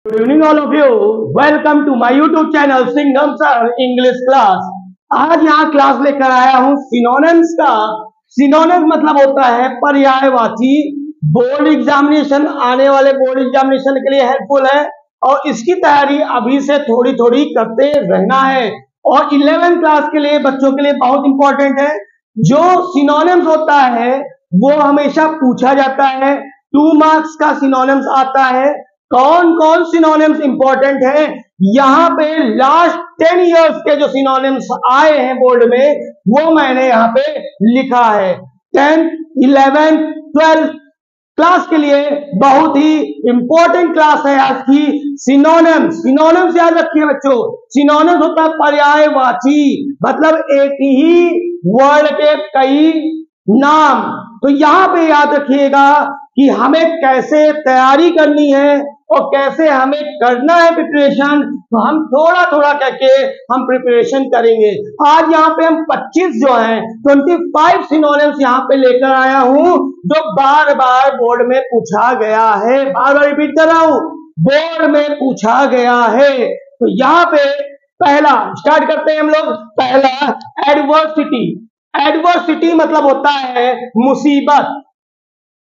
Good evening all of you. Welcome to my YouTube channel Singham Sir English Class. आज यहाँ class लेकर आया हूँ सिनोनिम्स का। सिनोनिम्स मतलब होता है पर्यायवाची। बोर्ड एग्जामिनेशन, आने वाले बोर्ड एग्जामिनेशन के लिए हेल्पफुल है और इसकी तैयारी अभी से थोड़ी थोड़ी करते रहना है। और 11th क्लास के लिए बच्चों के लिए बहुत इंपॉर्टेंट है। जो सिनोनिम्स होता है वो हमेशा पूछा जाता है। 2 मार्क्स का सिनोनिम्स आता है। कौन कौन सिनोनिम्स इंपॉर्टेंट है, यहाँ पे लास्ट 10 इयर्स के जो सिनोनिम्स आए हैं बोर्ड में वो मैंने यहाँ पे लिखा है। 10th, 11th, 12th क्लास के लिए बहुत ही इंपॉर्टेंट क्लास है आज की। सिनोनिम्स, सिनोनिम्स याद रखिए बच्चों। सिनोनिम्स होता है पर्यायवाची, मतलब एक ही वर्ड के कई नाम। तो यहां पे याद रखिएगा कि हमें कैसे तैयारी करनी है और कैसे हमें करना है प्रिपरेशन। तो हम थोड़ा थोड़ा करके हम प्रिपरेशन करेंगे। आज यहाँ पे हम 25 जो हैं 25 सिनोनिम्स यहाँ पे लेकर आया हूं जो बार बार बोर्ड में पूछा गया है। बार बार रिपीट कर रहा हूं, बोर्ड में पूछा गया है। तो यहाँ पे पहला स्टार्ट करते हैं हम लोग। पहला एडवर्सिटी। एडवर्सिटी मतलब होता है मुसीबत,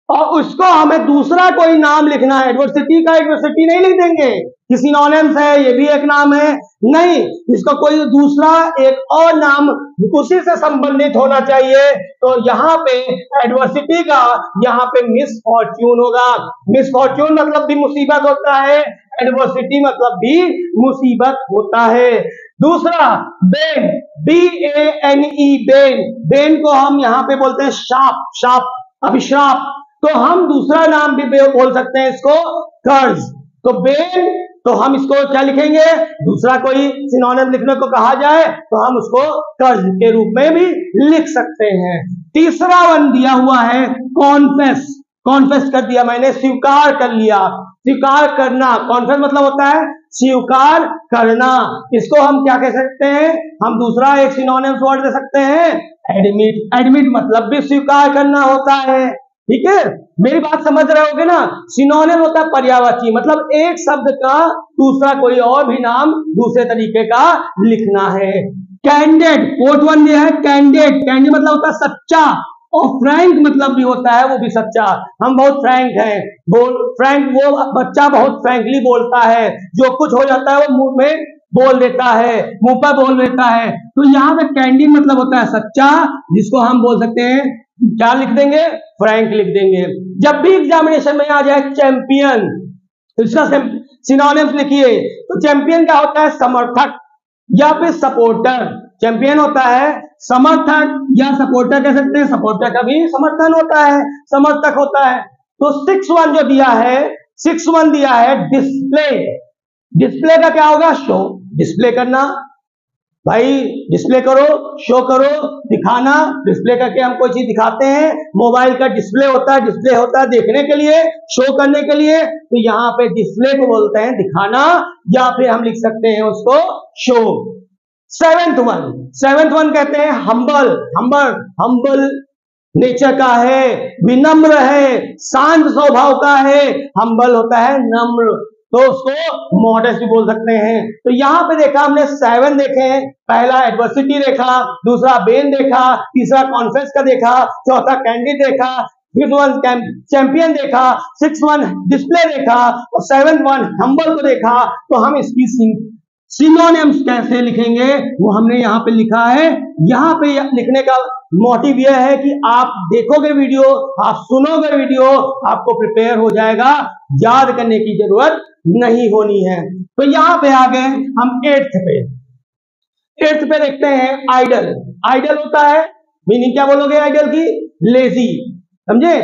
और उसको हमें दूसरा कोई नाम लिखना है। एडवर्सिटी का एडवर्सिटी नहीं लिख देंगे कि सिनोनिम्स है, ये भी एक नाम है, नहीं, इसका कोई दूसरा एक और नाम उसी से संबंधित होना चाहिए। तो यहाँ पे एडवर्सिटी का यहाँ पे मिसफॉर्च्यून होगा। मिसफॉर्च्यून मतलब भी मुसीबत होता है, एडवर्सिटी मतलब भी मुसीबत होता है। दूसरा बेन, BANE, बेन। बेन को हम यहाँ पे बोलते हैं शाप, शाप, अभिश्राप। तो हम दूसरा नाम भी बोल सकते हैं इसको, कर्ज। तो बेन, तो हम इसको क्या लिखेंगे, दूसरा कोई सिनोनिम लिखने को कहा जाए तो हम उसको कर्ज के रूप में भी लिख सकते हैं। तीसरा वन दिया हुआ है कॉन्फेस। कॉन्फेस कर दिया मैंने, स्वीकार कर लिया, स्वीकार करना। कॉन्फेस मतलब होता है स्वीकार करना। इसको हम क्या कह सकते हैं, हम दूसरा एक सिनोनिम वर्ड दे सकते हैं, एडमिट। एडमिट मतलब भी स्वीकार करना होता है। ठीक है, मेरी बात समझ रहे होगे ना। सिनोनिम होता है पर्यायवाची, मतलब एक शब्द का दूसरा कोई और भी नाम दूसरे तरीके का लिखना है। कैंडिड, कोट वन दिया है कैंडिड। कैंडिड मतलब होता है सच्चा, और फ्रैंक मतलब भी होता है वो भी सच्चा। हम बहुत फ्रैंक हैं, फ्रैंक वो बच्चा बहुत फ्रैंकली बोलता है, जो कुछ हो जाता है वो मुंह में बोल देता है, मुंह पर बोल देता है। तो यहाँ पे कैंडिड मतलब होता है सच्चा, जिसको हम बोल सकते हैं, क्या लिख देंगे, फ्रैंक लिख देंगे। जब भी एग्जामिनेशन में आ जाए चैंपियन, इसका सिनोनिम्स लिखिए। तो चैंपियन क्या होता है, समर्थक या फिर सपोर्टर। चैंपियन होता है समर्थक या सपोर्टर कह सकते हैं, सपोर्टर का भी समर्थन होता है, समर्थक होता है। तो 6 जो दिया है, 6 दिया है डिस्प्ले। डिस्प्ले का क्या होगा, शो, डिस्प्ले करना। भाई डिस्प्ले करो, शो करो, दिखाना। डिस्प्ले करके हम कोई चीज दिखाते हैं, मोबाइल का डिस्प्ले होता है, डिस्प्ले होता है देखने के लिए, शो करने के लिए। तो यहाँ पे डिस्प्ले को बोलते हैं दिखाना, या फिर हम लिख सकते हैं उसको शो। 7th वन कहते हैं हम्बल। हम्बल नेचर का है, विनम्र है, शांत स्वभाव का है। हम्बल होता है नम्र, तो उसको मॉडेस्ट भी बोल सकते हैं। तो यहाँ पे देखा हमने 7 देखे हैं। पहला एडवर्सिटी देखा, दूसरा बेन देखा, तीसरा कॉन्फेस का देखा, चौथा कैंडिड देखा, 5th चैंपियन देखा, 6th डिस्प्ले देखा, और 7th हम्बल को देखा। तो हम इसकी सिनोनिम्स कैसे लिखेंगे वो हमने यहाँ पे लिखा है। यहाँ पे लिखने का मोटिव यह है कि आप देखोगे वीडियो, आप सुनोगे वीडियो, आपको प्रिपेयर हो जाएगा, याद करने की जरूरत नहीं होनी है। तो यहाँ पे आ गए हम 8th पे। 8th पे देखते हैं आइडल। आइडल होता है, मीनिंग क्या बोलोगे आइडल की, लेजी, समझे,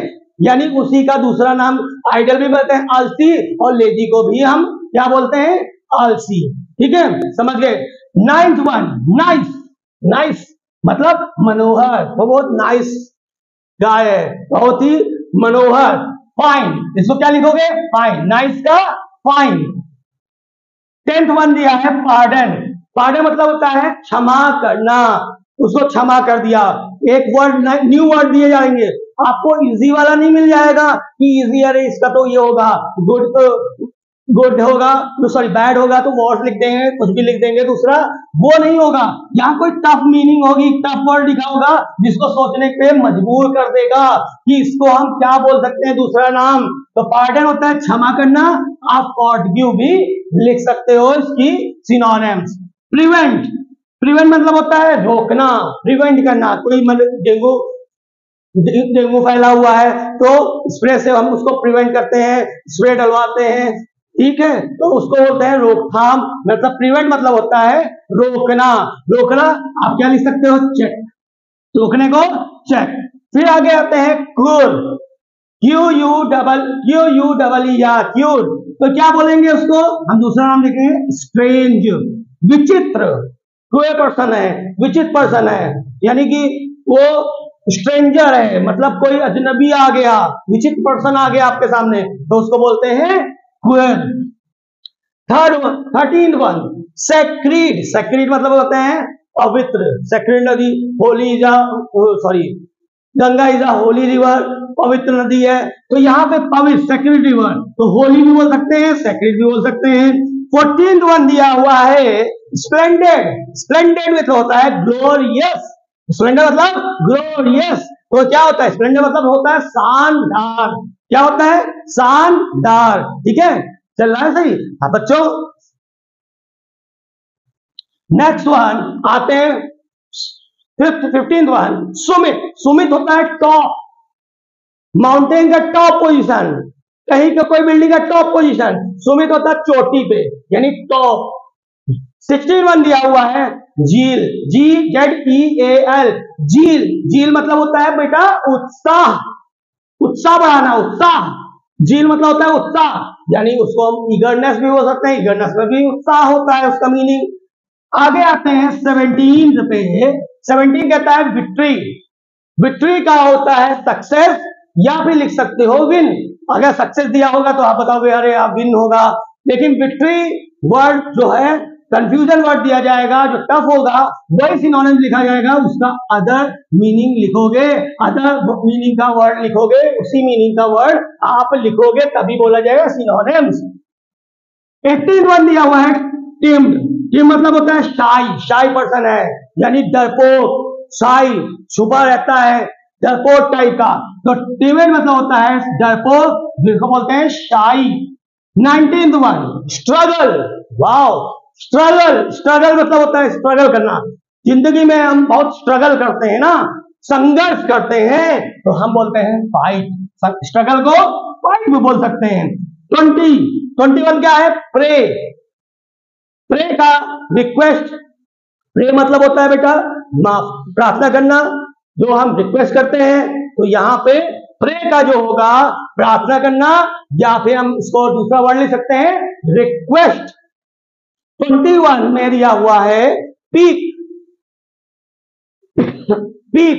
यानी उसी का दूसरा नाम आइडल भी बोलते हैं, आलसी, और लेजी को भी हम क्या बोलते हैं, आलसी। ठीक है, समझ गए। 9th nice. नाइस मतलब मनोहर, वो बहुत नाइस गाय है, बहुत ही मनोहर। फाइन, इसको क्या लिखोगे, फाइन, नाइस का फाइन। 10th दिया है पार्डन। पार्डन मतलब होता है क्षमा करना, उसको क्षमा कर दिया। एक वर्ड, न्यू वर्ड दिए जाएंगे, आपको इजी वाला नहीं मिल जाएगा कि इजी, अरे इसका तो ये होगा, गुड गुड होगा, तो सॉरी बैड होगा तो वर्ड लिख देंगे, कुछ भी लिख देंगे दूसरा, वो नहीं होगा। यहाँ कोई टफ मीनिंग होगी, टफ वर्ड लिखा होगा जिसको सोचने पे मजबूर कर देगा कि इसको हम क्या बोल सकते हैं दूसरा नाम। तो पार्डन होता है क्षमा करना, आप फॉरगिव भी लिख सकते हो इसकी सिनोनिम्स। प्रिवेंट, प्रिवेंट मतलब होता है रोकना, प्रिवेंट करना। कोई मतलब डेंगू फैला हुआ है तो स्प्रे से हम उसको प्रिवेंट करते हैं, स्प्रे डलवाते हैं, ठीक है, तो उसको बोलते हैं रोकथाम। मतलब प्रिवेंट मतलब होता है रोकना। रोकना आप क्या लिख सकते हो, चेक, रोकने को चेक। फिर आगे आते हैं cure, Q U double E R, cure. तो क्या बोलेंगे उसको, हम दूसरा नाम लिखेंगे स्ट्रेंज, विचित्र। कोई पर्सन है, विचित्र पर्सन है, यानी कि वो स्ट्रेंजर है, मतलब कोई अजनबी आ गया, विचित्र पर्सन आ गया आपके सामने, तो उसको बोलते हैं क्वेर। थर्टीन वन सेक्रीड, सेक्रीड मतलब होते हैं पवित्र। सेक्रीड नदी, Holi is sorry Ganga is a Holi river, पवित्र नदी है, तो यहाँ पे पवित्र सेक्रेड रिवर, तो होली भी बोल सकते हैं, सेक्रेड भी बोल सकते हैं। 14th वन दिया हुआ है स्प्लेंडेड, स्प्लेंडेड मतलब होता है ग्लोरियस, स्प्लेंडर मतलब ग्लोरियस, तो क्या होता है स्प्लेंडर मतलब होता है शानदार, क्या होता है शानदार, ठीक है, चल रहा है सही। हाँ बच्चों, नेक्स्ट वन आते हैं 15th वन, सुमित। सुमित होता है टॉप, माउंटेन का टॉप पोजीशन, कहीं का कोई बिल्डिंग का टॉप पोजीशन, सुमित होता है चोटी पे यानी टॉप। 16 वन दिया हुआ है झील, GZEAL, झील। झील मतलब होता है बेटा उत्साह, उत्साह बढ़ाना, उत्साह। झील मतलब होता है उत्साह, यानी उसको हम ईगरनेस भी बोल सकते हैं, ईगरनेस में भी उत्साह होता है उसका मीनिंग। आगे आते हैं 17 पे, 17 कहता है विक्ट्री। विक्ट्री का होता है सक्सेस, या फिर लिख सकते हो विन। अगर सक्सेस दिया होगा तो आप बताओगे अरे आप विन होगा, लेकिन विक्ट्री वर्ड जो है कंफ्यूजन वर्ड दिया जाएगा, जो टफ होगा वही सिनोनिम लिखा जाएगा, उसका अदर मीनिंग लिखोगे, अदर मीनिंग का वर्ड लिखोगे, उसी मीनिंग का वर्ड आप लिखोगे तभी बोला जाएगा सिनोनिम्स। 18 वन दिया हुआ है टिम्ड, टिम मतलब होता है शाई, शाई पर्सन है, यानी डरपोक, शाई छुपा रहता है, डरपोक टाइप का, तो टिमेड मतलब होता है डरपोक, जिसको बोलते हैं शाई। 19th one struggle, wow, struggle, struggle मतलब होता है स्ट्रगल करना, जिंदगी में हम बहुत स्ट्रगल करते हैं ना, संघर्ष करते हैं, तो हम बोलते हैं फाइट, स्ट्रगल को फाइट भी बोल सकते हैं। 21 क्या है प्रे, प्रे का रिक्वेस्ट, प्रे मतलब होता है बेटा प्रार्थना करना, जो हम रिक्वेस्ट करते हैं, तो यहाँ पे प्रे का जो होगा प्रार्थना करना, या फिर हम इसको दूसरा वर्ड ले सकते हैं रिक्वेस्ट। 21 में दिया हुआ है पीक, पीक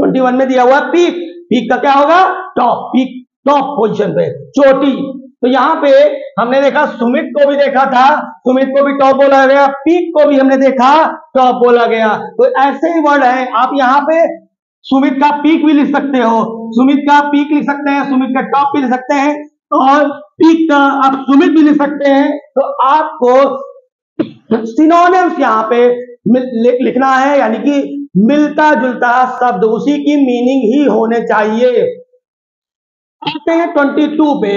21 में दिया हुआ पीक, पीक का क्या होगा टॉप, पीक टॉप पोजीशन पे, चोटी। तो यहाँ पे हमने देखा सुमित को भी देखा था, सुमित को भी टॉप बोला गया, पीक को भी हमने देखा टॉप बोला गया, तो ऐसे ही वर्ड है, आप यहाँ पे सुमित का पीक भी लिख सकते हो, सुमित का पीक लिख सकते हैं, सुमित का टॉप भी लिख सकते हैं, और पीक का आप सुमित भी लिख सकते हैं। तो आपको सिनोनिम्स यहाँ पे लिखना है, यानी कि मिलता जुलता शब्द, उसी की मीनिंग ही होने चाहिए। आते हैं 22 पे,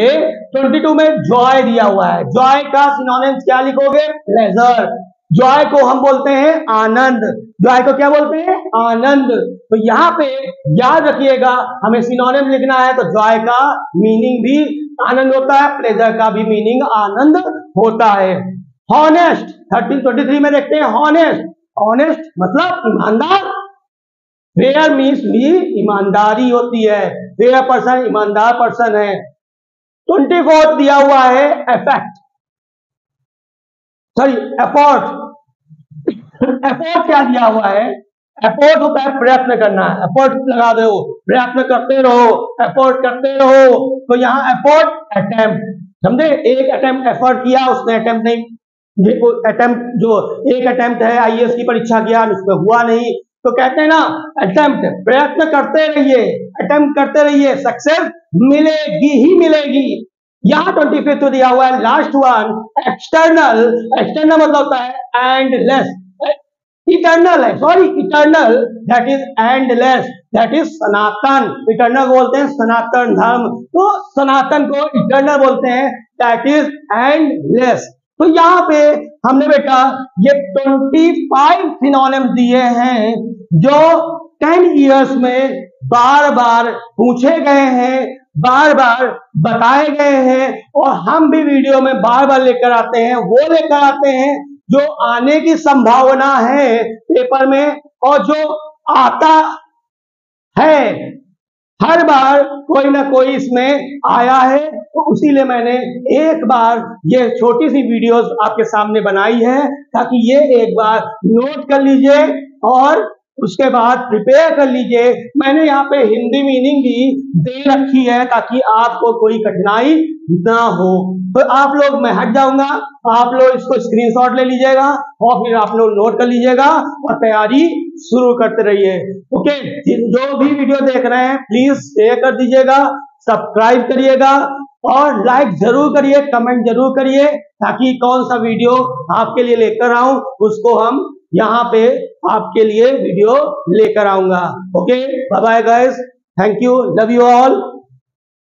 22 में जॉय दिया हुआ है, जॉय का सिनोनिम्स क्या लिखोगे प्लेजर, जॉय को हम बोलते हैं आनंद, जॉय को क्या बोलते हैं आनंद। तो यहाँ पे याद रखिएगा हमें सिनोनिम लिखना है, तो जॉय का मीनिंग भी आनंद होता है, प्लेजर का भी मीनिंग आनंद होता है। हॉनेस्ट 1323 में देखते हैं हॉनेस्ट, ऑनेस्ट मतलब ईमानदार, फेयर मीन्स भी ईमानदारी होती है, फेयर पर्सन ईमानदार पर्सन है। 24 दिया हुआ है एफेक्ट, सॉरी एफोर्ट, एफोर्ट क्या दिया हुआ है, एफोर्ट होता है प्रयत्न करना, एफोर्ट लगा दो, प्रयत्न करते रहो, एफोर्ट करते रहो, तो यहाँ एफोर्ट अटेम्प्ट, समझे, एक अटेम्प्ट एफर्ट किया उसने, अटेम्प्ट नहीं, अटेम्प्ट जो एक अटेम्प्ट है आईएएस की परीक्षा किया उसमें हुआ नहीं, तो कहते हैं ना अटेम्प्ट, प्रयत्न करते रहिए, अटेम्प्ट करते रहिए, सक्सेस मिलेगी ही मिलेगी। यहाँ 25th दिया हुआ है। लास्ट वन एक्सटर्नल, एक्सटर्नल मतलब होता है एंडलेस, इटर्नल है, sorry eternal, that is endless, that is Sanatan. Eternal बोलते हैं सनातन धर्म, तो सनातन को इटर्नल बोलते हैं, दैट इज एंडलेस। तो यहाँ पे हमने बेटा ये 25 सिनोनिम्स दिए हैं जो 10 इयर्स में बार बार पूछे गए हैं, बार बार बताए गए हैं, और हम भी वीडियो में बार बार लेकर आते हैं, वो लेकर आते हैं जो आने की संभावना है पेपर में, और जो आता है हर बार कोई ना कोई इसमें आया है, तो उसीलिए मैंने एक बार ये छोटी सी वीडियोस आपके सामने बनाई है, ताकि ये एक बार नोट कर लीजिए और उसके बाद प्रिपेयर कर लीजिए। मैंने यहाँ पे हिंदी मीनिंग भी दे रखी है ताकि आपको कोई कठिनाई ना हो। तो आप लोग, मैं हट जाऊंगा, आप लोग इसको स्क्रीनशॉट ले लीजिएगा और फिर आप लोग नोट कर लीजिएगा और तैयारी शुरू करते रहिए। ओके, जो भी वीडियो देख रहे हैं प्लीज शेयर कर दीजिएगा, सब्सक्राइब करिएगा और लाइक जरूर करिए, कमेंट जरूर करिए, ताकि कौन सा वीडियो आपके लिए लेकर आऊं उसको हम यहाँ पे आपके लिए वीडियो लेकर आऊंगा। Okay, bye bye guys, thank you, love you all.